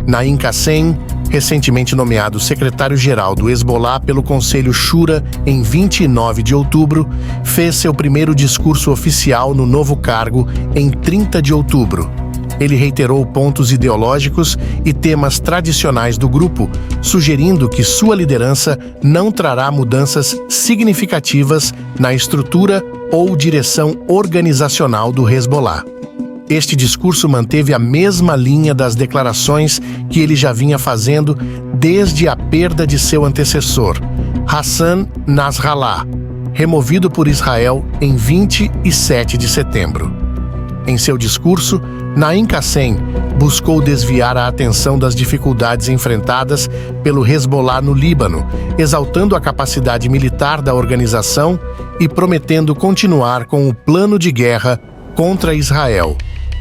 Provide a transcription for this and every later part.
Naim Qassem, recentemente nomeado secretário-geral do Hezbollah pelo Conselho Shura em 29 de outubro, fez seu primeiro discurso oficial no novo cargo em 30 de outubro. Ele reiterou pontos ideológicos e temas tradicionais do grupo, sugerindo que sua liderança não trará mudanças significativas na estrutura ou direção organizacional do Hezbollah. Este discurso manteve a mesma linha das declarações que ele já vinha fazendo desde a perda de seu antecessor, Hassan Nasrallah, removido por Israel em 27 de setembro. Em seu discurso, Naim Qassem buscou desviar a atenção das dificuldades enfrentadas pelo Hezbollah no Líbano, exaltando a capacidade militar da organização e prometendo continuar com o plano de guerra contra Israel,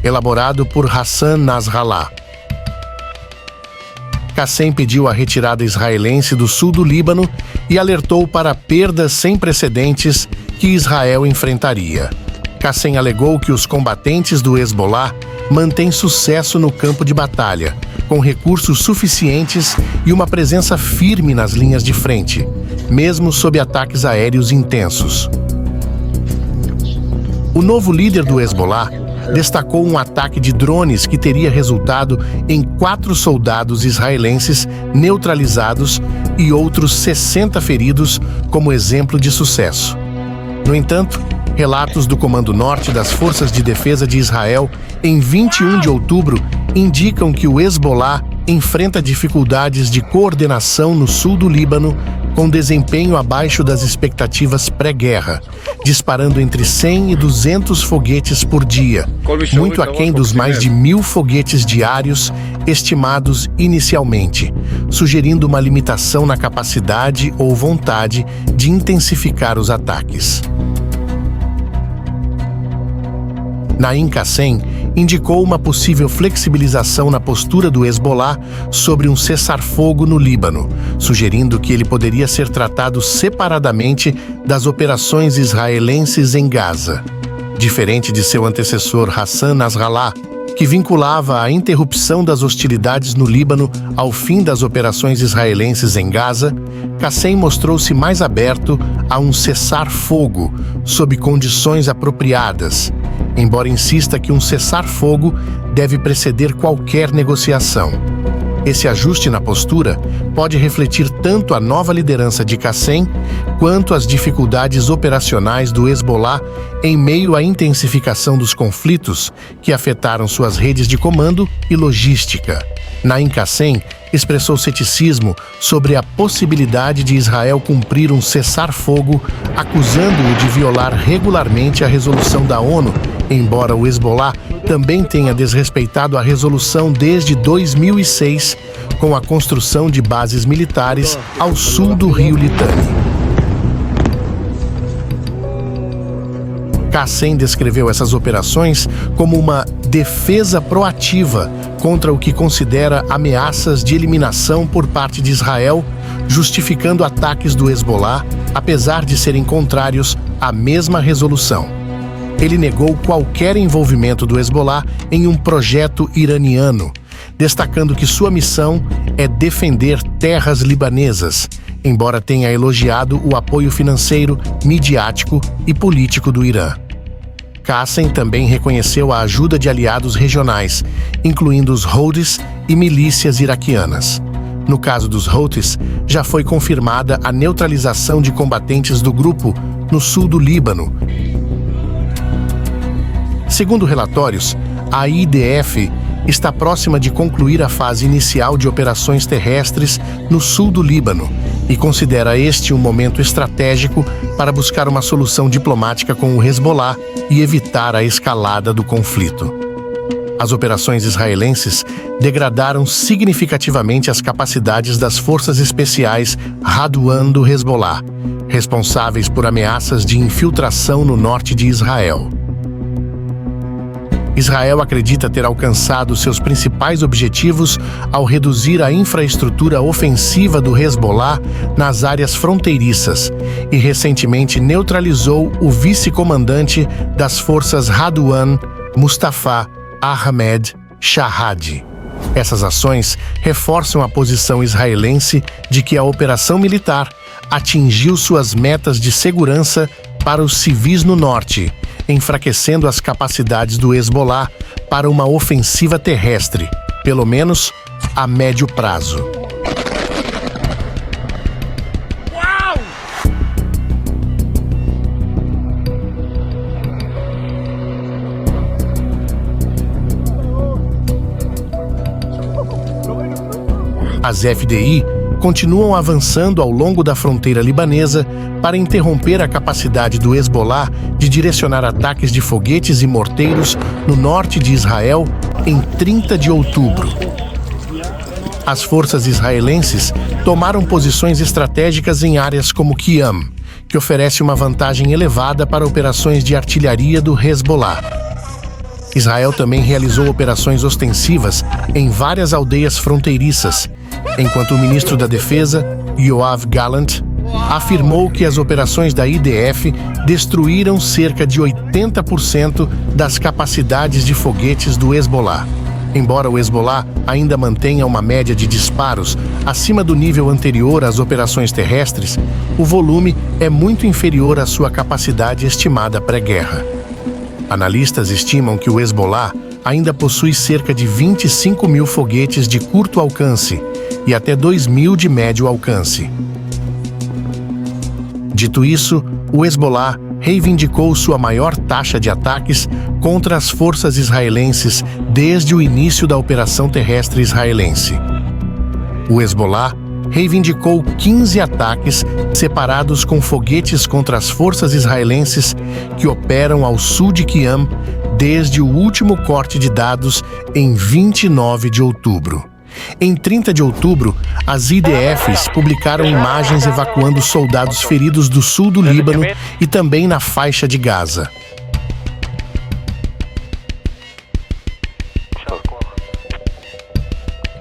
elaborado por Hassan Nasrallah. Qassem pediu a retirada israelense do sul do Líbano e alertou para perdas sem precedentes que Israel enfrentaria. Qassem alegou que os combatentes do Hezbollah mantêm sucesso no campo de batalha, com recursos suficientes e uma presença firme nas linhas de frente, mesmo sob ataques aéreos intensos. O novo líder do Hezbollah destacou um ataque de drones que teria resultado em 4 soldados israelenses neutralizados e outros 60 feridos como exemplo de sucesso. No entanto, relatos do Comando Norte das Forças de Defesa de Israel em 21 de outubro indicam que o Hezbollah enfrenta dificuldades de coordenação no sul do Líbano, com desempenho abaixo das expectativas pré-guerra, disparando entre 100 e 200 foguetes por dia, muito aquém dos mais de 1.000 foguetes diários estimados inicialmente, sugerindo uma limitação na capacidade ou vontade de intensificar os ataques. Naim Qassem indicou uma possível flexibilização na postura do Hezbollah sobre um cessar-fogo no Líbano, sugerindo que ele poderia ser tratado separadamente das operações israelenses em Gaza. Diferente de seu antecessor Hassan Nasrallah, que vinculava a interrupção das hostilidades no Líbano ao fim das operações israelenses em Gaza, Qassem mostrou-se mais aberto a um cessar-fogo sob condições apropriadas, embora insista que um cessar-fogo deve preceder qualquer negociação. Esse ajuste na postura pode refletir tanto a nova liderança de Qassem quanto as dificuldades operacionais do Hezbollah em meio à intensificação dos conflitos que afetaram suas redes de comando e logística. Naim Qassem expressou ceticismo sobre a possibilidade de Israel cumprir um cessar-fogo, acusando-o de violar regularmente a resolução da ONU, embora o Hezbollah também tenha desrespeitado a resolução desde 2006, com a construção de bases militares ao sul do rio Litani. Qassem descreveu essas operações como uma defesa proativa contra o que considera ameaças de eliminação por parte de Israel, justificando ataques do Hezbollah, apesar de serem contrários à mesma resolução. Ele negou qualquer envolvimento do Hezbollah em um projeto iraniano, destacando que sua missão é defender terras libanesas, embora tenha elogiado o apoio financeiro, midiático e político do Irã. Qassem também reconheceu a ajuda de aliados regionais, incluindo os Houthis e milícias iraquianas. No caso dos Houthis, já foi confirmada a neutralização de combatentes do grupo no sul do Líbano. Segundo relatórios, a IDF está próxima de concluir a fase inicial de operações terrestres no sul do Líbano e considera este um momento estratégico para buscar uma solução diplomática com o Hezbollah e evitar a escalada do conflito. As operações israelenses degradaram significativamente as capacidades das forças especiais Radwan do Hezbollah, responsáveis por ameaças de infiltração no norte de Israel. Israel acredita ter alcançado seus principais objetivos ao reduzir a infraestrutura ofensiva do Hezbollah nas áreas fronteiriças e recentemente neutralizou o vice-comandante das forças Radwan, Mustafa Ahmed Shahadi. Essas ações reforçam a posição israelense de que a operação militar atingiu suas metas de segurança para os civis no norte, enfraquecendo as capacidades do Hezbollah para uma ofensiva terrestre, pelo menos a médio prazo. As FDI continuam avançando ao longo da fronteira libanesa para interromper a capacidade do Hezbollah de direcionar ataques de foguetes e morteiros no norte de Israel em 30 de outubro. As forças israelenses tomaram posições estratégicas em áreas como Qiam, que oferece uma vantagem elevada para operações de artilharia do Hezbollah. Israel também realizou operações ostensivas em várias aldeias fronteiriças, enquanto o ministro da Defesa, Yoav Gallant, afirmou que as operações da IDF destruíram cerca de 80% das capacidades de foguetes do Hezbollah. Embora o Hezbollah ainda mantenha uma média de disparos acima do nível anterior às operações terrestres, o volume é muito inferior à sua capacidade estimada pré-guerra. Analistas estimam que o Hezbollah ainda possui cerca de 25 mil foguetes de curto alcance e até 2.000 de médio alcance. Dito isso, o Hezbollah reivindicou sua maior taxa de ataques contra as forças israelenses desde o início da operação terrestre israelense. O Hezbollah reivindicou 15 ataques separados com foguetes contra as forças israelenses que operam ao sul de Qiam desde o último corte de dados em 29 de outubro. Em 30 de outubro, as IDFs publicaram imagens evacuando soldados feridos do sul do Líbano e também na faixa de Gaza.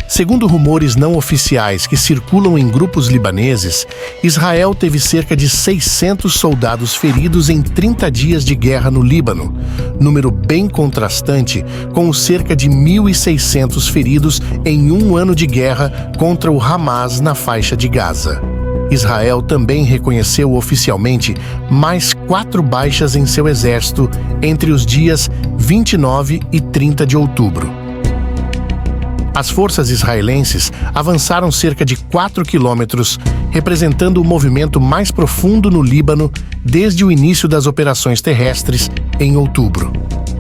Segundo rumores não oficiais que circulam em grupos libaneses, Israel teve cerca de 600 soldados feridos em 30 dias de guerra no Líbano, número bem contrastante com os cerca de 1.600 feridos em um ano de guerra contra o Hamas na faixa de Gaza. Israel também reconheceu oficialmente mais 4 baixas em seu exército entre os dias 29 e 30 de outubro. As forças israelenses avançaram cerca de 4 quilômetros, representando o movimento mais profundo no Líbano desde o início das operações terrestres em outubro.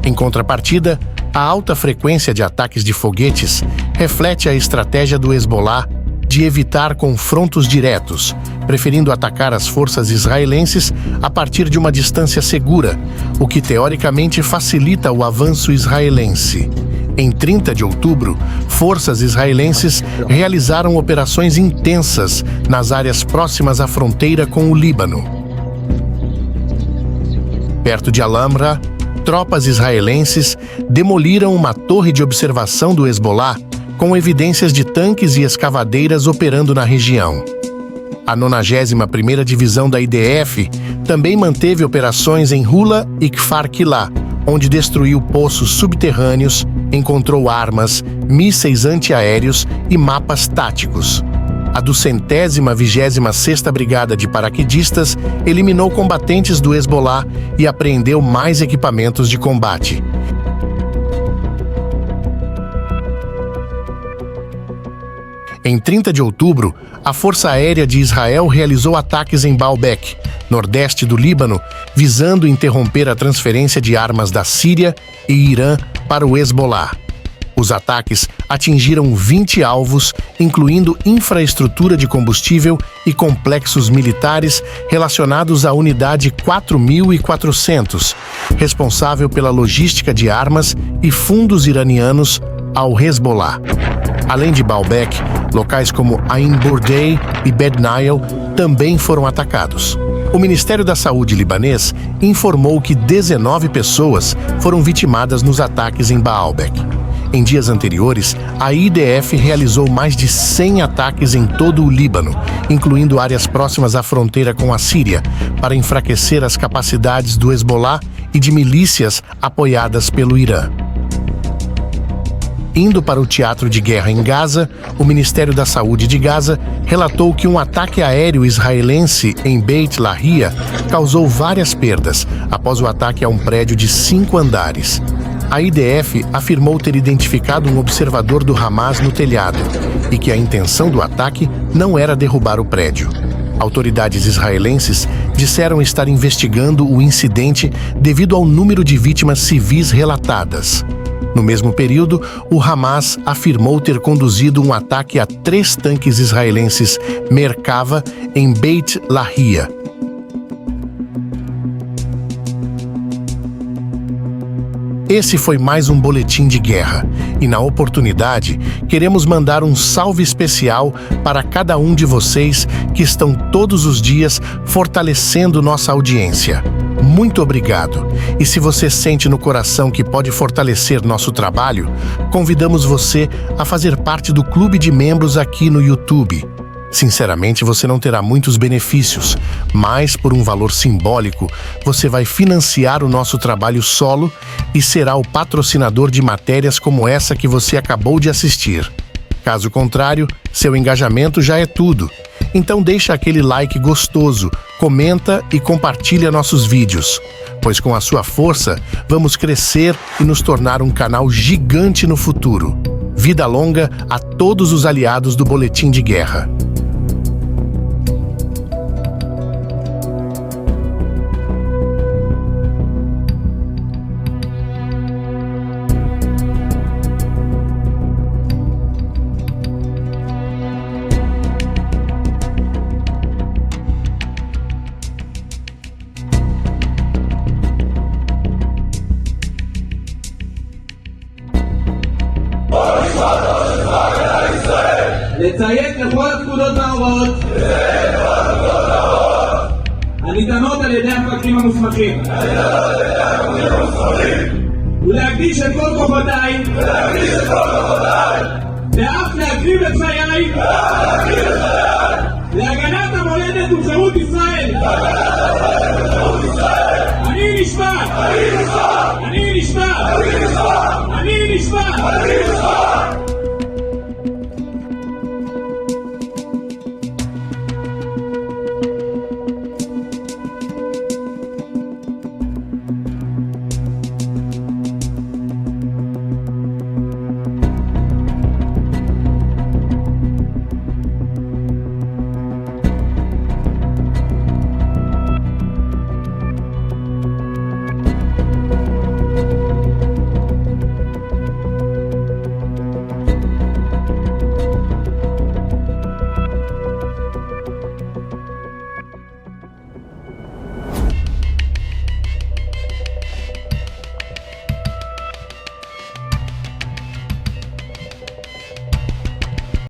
Em contrapartida, a alta frequência de ataques de foguetes reflete a estratégia do Hezbollah de evitar confrontos diretos, preferindo atacar as forças israelenses a partir de uma distância segura, o que teoricamente facilita o avanço israelense. Em 30 de outubro, forças israelenses realizaram operações intensas nas áreas próximas à fronteira com o Líbano. Perto de Al-Amra, tropas israelenses demoliram uma torre de observação do Hezbollah com evidências de tanques e escavadeiras operando na região. A 91ª Divisão da IDF também manteve operações em Hula e Kfar Kila, onde destruiu poços subterrâneos, encontrou armas, mísseis antiaéreos e mapas táticos. A 226ª Brigada de Paraquedistas eliminou combatentes do Hezbollah e apreendeu mais equipamentos de combate. Em 30 de outubro, a Força Aérea de Israel realizou ataques em Baalbek, nordeste do Líbano, visando interromper a transferência de armas da Síria e Irã para o Hezbollah. Os ataques atingiram 20 alvos, incluindo infraestrutura de combustível e complexos militares relacionados à unidade 4400, responsável pela logística de armas e fundos iranianos ao Hezbollah. Além de Baalbek, locais como Ain Burdei e Bed Nile também foram atacados. O Ministério da Saúde libanês informou que 19 pessoas foram vitimadas nos ataques em Baalbek. Em dias anteriores, a IDF realizou mais de 100 ataques em todo o Líbano, incluindo áreas próximas à fronteira com a Síria, para enfraquecer as capacidades do Hezbollah e de milícias apoiadas pelo Irã. Indo para o teatro de guerra em Gaza, o Ministério da Saúde de Gaza relatou que um ataque aéreo israelense em Beit Lahia causou várias perdas após o ataque a um prédio de 5 andares. A IDF afirmou ter identificado um observador do Hamas no telhado e que a intenção do ataque não era derrubar o prédio. Autoridades israelenses disseram estar investigando o incidente devido ao número de vítimas civis relatadas. No mesmo período, o Hamas afirmou ter conduzido um ataque a 3 tanques israelenses Merkava em Beit Lahia. Esse foi mais um boletim de guerra e, na oportunidade, queremos mandar um salve especial para cada um de vocês que estão todos os dias fortalecendo nossa audiência. Muito obrigado! E se você sente no coração que pode fortalecer nosso trabalho, convidamos você a fazer parte do clube de membros aqui no YouTube. Sinceramente, você não terá muitos benefícios, mas por um valor simbólico, você vai financiar o nosso trabalho solo e será o patrocinador de matérias como essa que você acabou de assistir. Caso contrário, seu engajamento já é tudo. Então deixa aquele like gostoso, comenta e compartilha nossos vídeos, pois com a sua força vamos crescer e nos tornar um canal gigante no futuro. Vida longa a todos os aliados do Boletim de Guerra. לציית לכל הפקודות וההוראות הניתנות על ידי המפקדים המוסמכים ולהקדיש את כל כוחותיי ואף להקריב את חיי להגנת המולדת וחירות ישראל. אני נשבע